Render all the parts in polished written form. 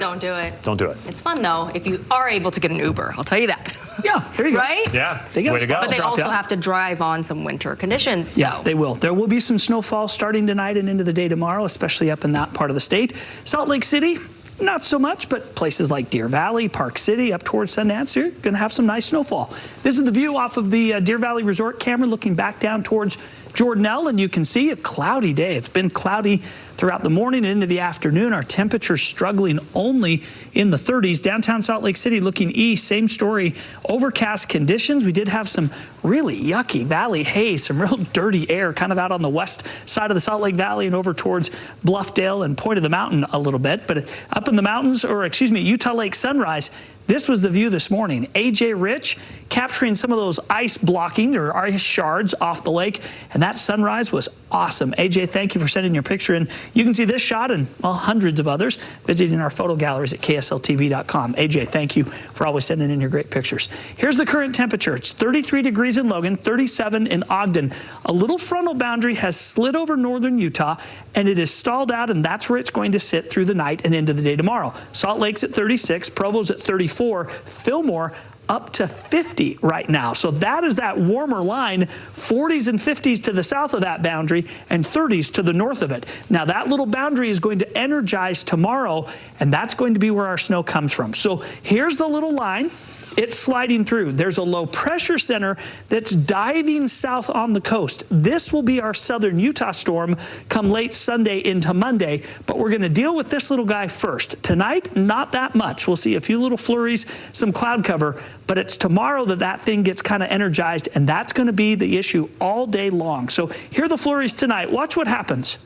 Don't do it. Don't do it. It's fun, though, if you are able to get an Uber. I'll tell you that. Yeah, here you go. Right? Yeah, they got way to go. But they also have to drive on some winter conditions. Yeah, they will. There will be some snowfall starting tonight and into the day tomorrow, especially up in that part of the state. Salt Lake City, not so much, but places like Deer Valley, Park City, up towards Sundance, you're going to have some nice snowfall. This is the view off of the Deer Valley Resort camera looking back down towards Jordanelle, and you can see a cloudy day. It's been cloudy throughout the morning and into the afternoon. Our temperatures struggling only in the 30s. Downtown Salt Lake City looking east, same story. Overcast conditions. We did have some really yucky valley haze, some real dirty air kind of out on the west side of the Salt Lake Valley and over towards Bluffdale and Point of the Mountain a little bit. But up in the mountains, or excuse me, Utah Lake Sunrise, this was the view this morning. AJ Rich capturing some of those ice blocking or ice shards off the lake, and that sunrise was awesome. AJ, thank you for sending your picture in. You can see this shot and, well, hundreds of others visiting our photo galleries at KSLTV.com. AJ, thank you for always sending in your great pictures. Here's the current temperature. It's 33 degrees in Logan, 37 in Ogden. A little frontal boundary has slid over northern Utah, and it is stalled out, and that's where it's going to sit through the night and into the day tomorrow. Salt Lake's at 36, Provo's at 34, Fillmore up to 50 right now. So that is that warmer line, 40s and 50s to the south of that boundary and 30s to the north of it. Now that little boundary is going to energize tomorrow, and that's going to be where our snow comes from. So here's the little line. It's sliding through. There's a low pressure center that's diving south on the coast. This will be our southern Utah storm come late Sunday into Monday, but we're going to deal with this little guy first. Tonight, not that much. We'll see a few little flurries, some cloud cover, but it's tomorrow that that thing gets kind of energized, and that's going to be the issue all day long. So here are the flurries tonight. Watch what happens.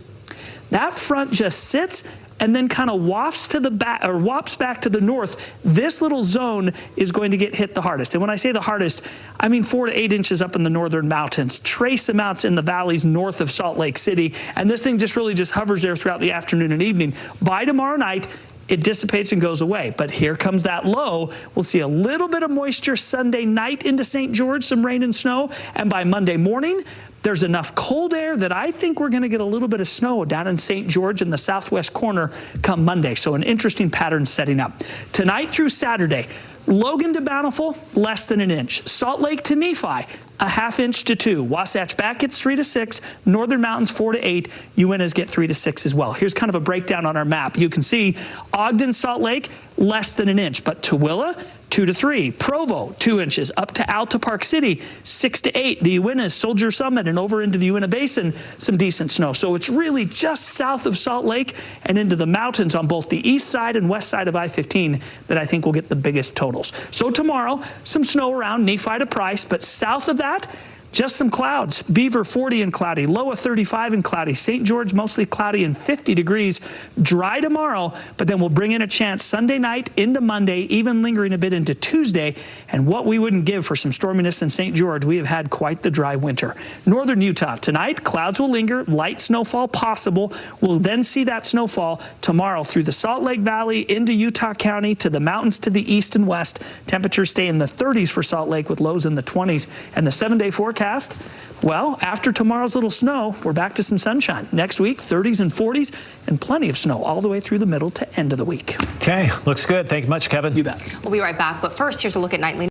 That front just sits and then kind of wafts to the back, or wops back to the north. This little zone is going to get hit the hardest. And when I say the hardest, I mean 4 to 8 inches up in the northern mountains, trace amounts in the valleys north of Salt Lake City, and this thing just really just hovers there throughout the afternoon and evening. By tomorrow night, it dissipates and goes away. But here comes that low. We'll see a little bit of moisture Sunday night into St. George, some rain and snow, and by Monday morning, there's enough cold air that I think we're going to get a little bit of snow down in St. George in the southwest corner come Monday. So an interesting pattern setting up. Tonight through Saturday, Logan to Bountiful, less than an inch. Salt Lake to Nephi, a ½ inch to 2. Wasatch Back gets 3 to 6. Northern Mountains 4 to 8. Uintas get 3 to 6 as well. Here's kind of a breakdown on our map. You can see Ogden, Salt Lake, less than an inch, but Tooele, 2 to 3. Provo, 2 inches. Up to Alta Park City, 6 to 8. The Uintas, Soldier Summit, and over into the Uinta Basin, some decent snow. So it's really just south of Salt Lake and into the mountains on both the east side and west side of I-15 that I think will get the biggest totals. So tomorrow, some snow around Nephi to Price, but south of that, just some clouds. Beaver 40 and cloudy, Loa 35 and cloudy, St. George mostly cloudy and 50 degrees. Dry tomorrow, but then we'll bring in a chance Sunday night into Monday, even lingering a bit into Tuesday. And what we wouldn't give for some storminess in St. George, we have had quite the dry winter. Northern Utah, tonight, clouds will linger, light snowfall possible. We'll then see that snowfall tomorrow through the Salt Lake Valley into Utah County to the mountains to the east and west. Temperatures stay in the 30s for Salt Lake with lows in the 20s. And the 7-day forecast, well, after tomorrow's little snow, we're back to some sunshine. Next week, 30s and 40s, and plenty of snow all the way through the middle to end of the week. Okay, looks good. Thank you much, Kevin. You bet. We'll be right back, but first, here's a look at nightly.